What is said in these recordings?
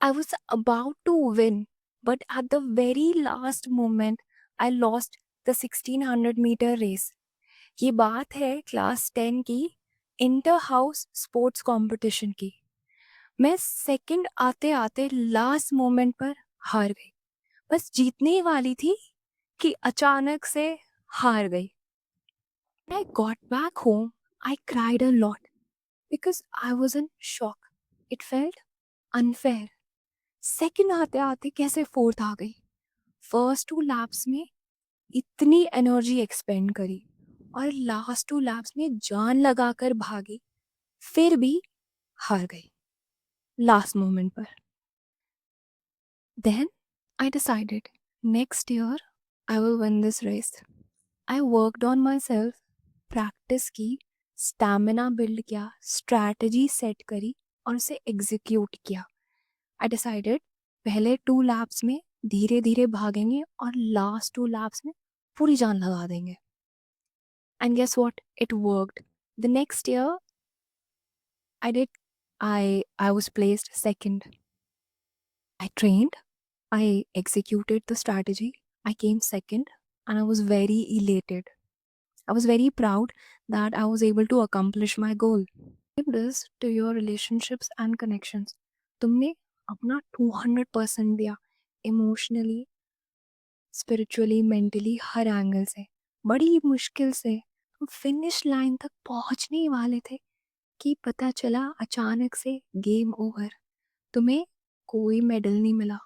I was about to win, but at the very last moment, I lost the 1600-meter race. ये बात है class 10 की inter house sports competition की। मैं second आते आते लास्ट मोमेंट पर हार गई। बस जीतने ही वाली थी कि अचानक से हार गई। When I got back home, I cried a lot because I was in shock. It felt unfair. Second आते आते कैसे फोर्थ आ गई? फर्स्ट टू लैप्स में इतनी एनर्जी एक्सपेंड करी और लास्ट टू लैप्स में जान लगाकर भागी, फिर भी हार गई लास्ट मोमेंट पर। Then I decided next year I will win this race. I worked on my self, practice की, स्टैमिना बिल्ड किया, स्ट्रैटेजी सेट करी और उसे एग्जीक्यूट किया। आई डिसाइडेड पहले 2 लैप्स में धीरे धीरे भागेंगे और लास्ट 2 लैप्स में पूरी जान लगा देंगे। And guess what, it worked. The next year I did I was placed second. I trained, I executed the strategy, I came second, and I was very elated. I was very proud that I was able to accomplish my goal. Give this to your relationships and connections. तुमने अपना 200% दिया, emotionally, spiritually, mentally, हर angle से। बड़ी मुश्किल से हम finish line तक पहुंचने ही वाले थे कि पता चला अचानक से गेम ओवर। तुम्हें कोई मेडल नहीं मिला।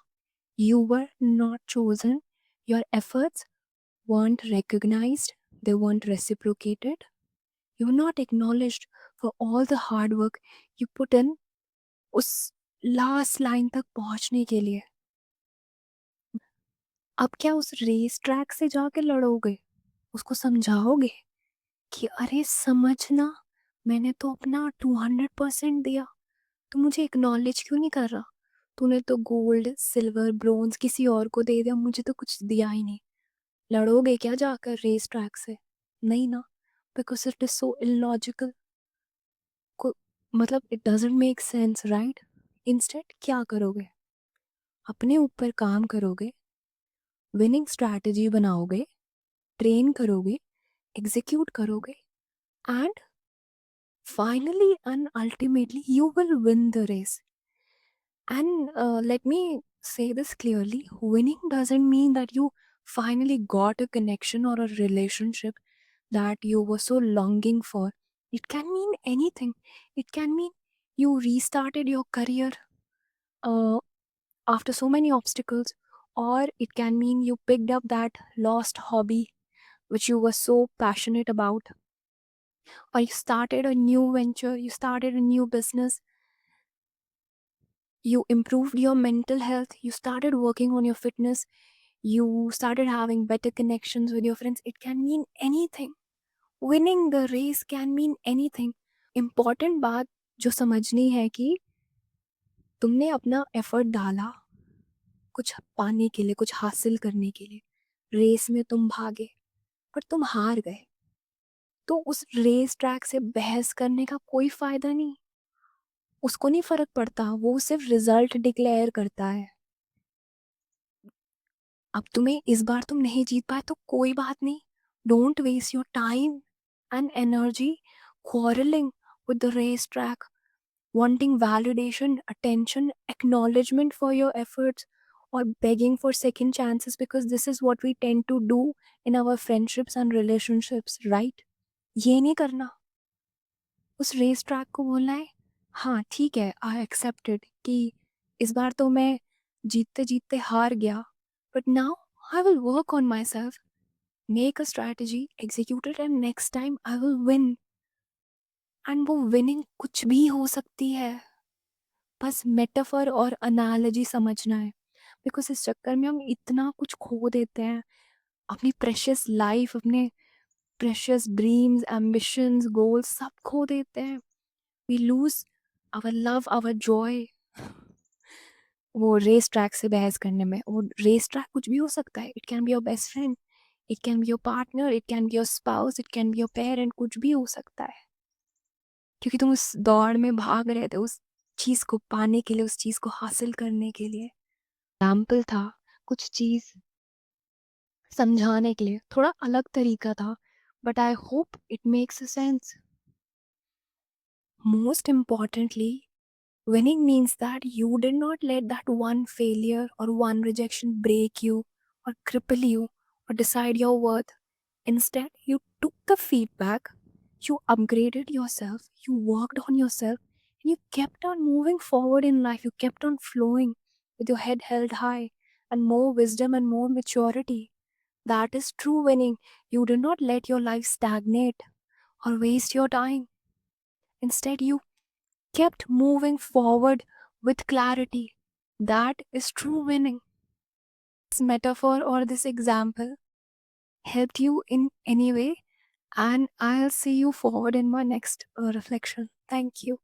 You were not chosen. Your efforts weren't recognized. They weren't reciprocated. You were not acknowledged for all the hard work you put in उस लास्ट लाइन तक पहुंचने के लिए। अब क्या उस रेस ट्रैक से जाके लड़ोगे? उसको समझाओगे कि अरे समझना, मैंने तो अपना 200% दिया, तू मुझे एक्नॉलेज क्यों नहीं कर रहा? तूने तो गोल्ड, सिल्वर, ब्रोंज किसी और को दे दिया, मुझे तो कुछ दिया ही नहीं। लड़ोगे क्या जाकर रेस ट्रैक से? नहीं ना, because it is so illogical. मतलब it doesn't make sense, right? Instead क्या करोगे? अपने ऊपर काम करोगे, विनिंग स्ट्रैटेजी बनाओगे, ट्रेन करोगे, एग्जीक्यूट करोगे, and finally and ultimately you will win the race. And let me say this clearly, winning doesn't mean that you finally got a connection or a relationship that you were so longing for. It can mean anything. It can mean you restarted your career uh, after so many obstacles, or it can mean you picked up that lost hobby which you were so passionate about, or you started a new venture, you started a new business, you improved your mental health, you started working on your fitness, you started having better connections with your friends. It can mean anything. Winning the race can mean anything. Important बात जो समझनी है कि तुमने अपना effort डाला कुछ पाने के लिए, कुछ हासिल करने के लिए। रेस में तुम भागे पर तुम हार गए, तो उस रेस ट्रैक से बहस करने का कोई फायदा नहीं। उसको नहीं फर्क पड़ता, वो सिर्फ रिजल्ट डिक्लेयर करता है। अब तुम्हें इस बार तुम नहीं जीत पाए तो कोई बात नहीं। Don't waste your time and energy quarreling with the racetrack, wanting validation, attention, acknowledgement for your efforts, or begging for second chances, because this is what we tend to do in our friendships and relationships, right? ये नहीं करना। उस race track को बोलना है, हाँ ठीक है, आई एक्सेप्टेड कि इस बार तो मैं जीतते जीतते हार गया, but now I will work on my self, make a strategy, execute it, and next time I will win. And वो विनिंग कुछ भी हो सकती है, बस मेटाफर और अनालॉजी समझना है। बिकॉज इस चक्कर में हम इतना कुछ खो देते हैं, अपनी प्रेशियस लाइफ, अपने प्रेशियस ड्रीम्स, एम्बिशंस, गोल्स सब खो देते हैं। We lose our love, our joy, वो रेस ट्रैक से बहस करने में। वो रेस ट्रैक कुछ भी हो सकता है। It can be your best friend, it can be your partner, it can be your spouse, it can be your parent, कुछ भी हो सकता है। क्योंकि तुम उस दौड़ में भाग रहे थे, उस चीज़ को पाने के लिए, उस चीज़ को हासिल करने के लिए। एग्ज़ाम्पल था, कुछ चीज़ समझाने के लिए, थोड़ा अलग तरीका था, but I hope it makes sense. Most importantly, winning means that you did not let that one failure or one rejection break you or cripple you or decide your worth. Instead, you took the feedback, you upgraded yourself, you worked on yourself, and you kept on moving forward in life. You kept on flowing with your head held high and more wisdom and more maturity. That is true winning. You did not let your life stagnate or waste your time. Instead, you kept moving forward with clarity. That is true winning. This metaphor or this example helped you in any way, and I'll see you forward in my next reflection. Thank you.